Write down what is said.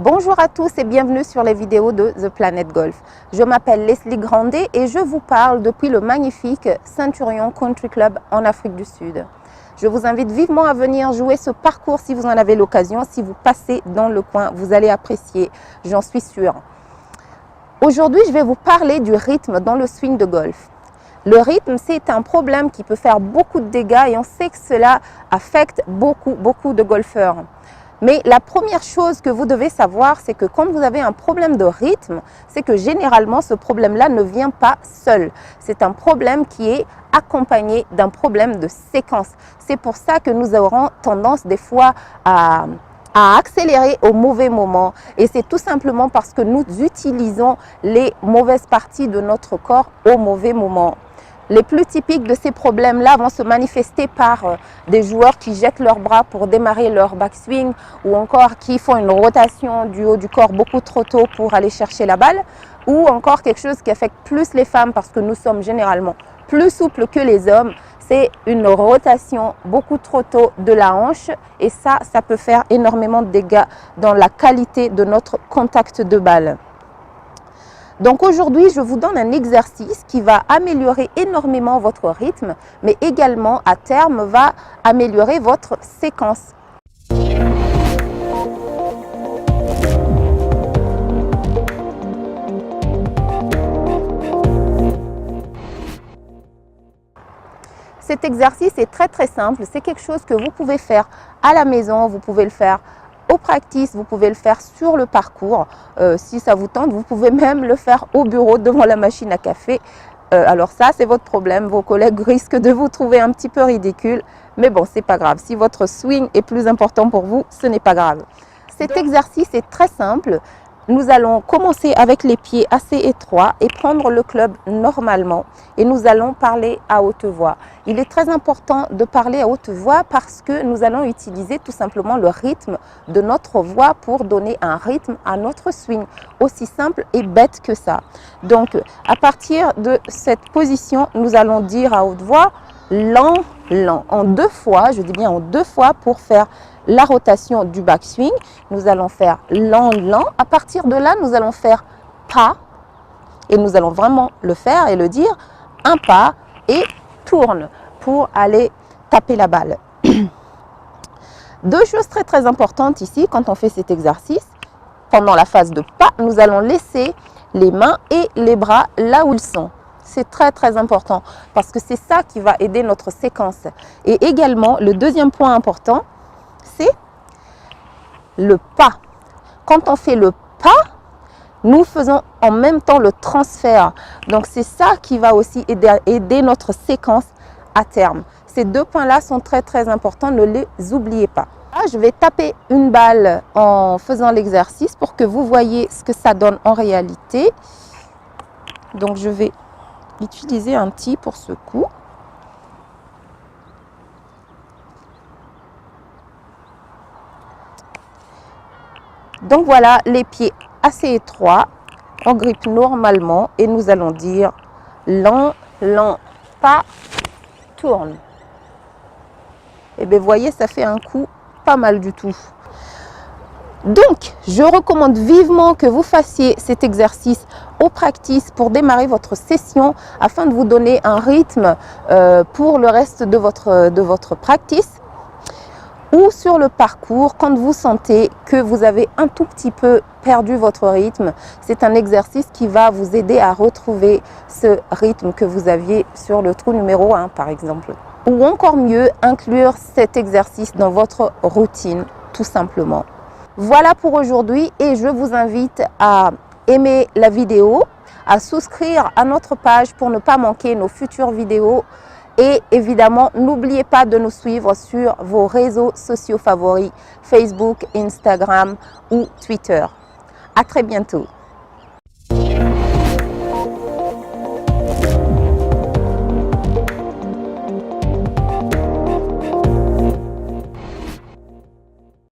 Bonjour à tous et bienvenue sur les vidéos de The Planet Golf. Je m'appelle Leslie Grandet et je vous parle depuis le magnifique Centurion Country Club en Afrique du Sud. Je vous invite vivement à venir jouer ce parcours si vous en avez l'occasion. Si vous passez dans le coin, vous allez apprécier, j'en suis sûre. Aujourd'hui, je vais vous parler du rythme dans le swing de golf. Le rythme, c'est un problème qui peut faire beaucoup de dégâts et on sait que cela affecte beaucoup de golfeurs. Mais la première chose que vous devez savoir, c'est que quand vous avez un problème de rythme, c'est que généralement ce problème-là ne vient pas seul. C'est un problème qui est accompagné d'un problème de séquence. C'est pour ça que nous aurons tendance des fois à accélérer au mauvais moment. Et c'est tout simplement parce que nous utilisons les mauvaises parties de notre corps au mauvais moment. Les plus typiques de ces problèmes-là vont se manifester par des joueurs qui jettent leurs bras pour démarrer leur backswing ou encore qui font une rotation du haut du corps beaucoup trop tôt pour aller chercher la balle, ou encore quelque chose qui affecte plus les femmes parce que nous sommes généralement plus souples que les hommes, c'est une rotation beaucoup trop tôt de la hanche et ça peut faire énormément de dégâts dans la qualité de notre contact de balle. Donc aujourd'hui, je vous donne un exercice qui va améliorer énormément votre rythme, mais également à terme va améliorer votre séquence. Cet exercice est très simple, c'est quelque chose que vous pouvez faire à la maison, vous pouvez le faire au practice, vous pouvez le faire sur le parcours. Si ça vous tente, vous pouvez même le faire au bureau devant la machine à café. Alors ça, c'est votre problème. Vos collègues risquent de vous trouver un petit peu ridicule. Mais bon, c'est pas grave. Si votre swing est plus important pour vous, ce n'est pas grave. Cet exercice est très simple. Nous allons commencer avec les pieds assez étroits et prendre le club normalement. Et nous allons parler à haute voix. Il est très important de parler à haute voix parce que nous allons utiliser tout simplement le rythme de notre voix pour donner un rythme à notre swing. Aussi simple et bête que ça. Donc, à partir de cette position, nous allons dire à haute voix lent, lent. En deux fois, je dis bien en deux fois pour faire la rotation du backswing. Nous allons faire lent, lent. À partir de là, nous allons faire pas. Et nous allons vraiment le faire et le dire. Un pas et tourne pour aller taper la balle. Deux choses très importantes ici quand on fait cet exercice. Pendant la phase de pas, nous allons laisser les mains et les bras là où ils sont. C'est très important parce que c'est ça qui va aider notre séquence. Et également, le deuxième point important, c'est le pas. Quand on fait le pas, nous faisons en même temps le transfert. Donc, c'est ça qui va aussi aider notre séquence à terme. Ces deux points-là sont très importants, ne les oubliez pas. Là, je vais taper une balle en faisant l'exercice pour que vous voyez ce que ça donne en réalité. Donc, je vais utiliser un tee pour ce coup. Donc voilà, les pieds assez étroits, on grippe normalement et nous allons dire lent, lent, pas, tourne. Et bien voyez, ça fait un coup pas mal du tout. Donc, je recommande vivement que vous fassiez cet exercice au practice pour démarrer votre session afin de vous donner un rythme pour le reste de votre practice. Ou sur le parcours, quand vous sentez que vous avez un tout petit peu perdu votre rythme, c'est un exercice qui va vous aider à retrouver ce rythme que vous aviez sur le trou numéro 1 par exemple. Ou encore mieux, inclure cet exercice dans votre routine tout simplement. Voilà pour aujourd'hui et je vous invite à aimer la vidéo, à souscrire à notre page pour ne pas manquer nos futures vidéos. Et évidemment, n'oubliez pas de nous suivre sur vos réseaux sociaux favoris, Facebook, Instagram ou Twitter. À très bientôt.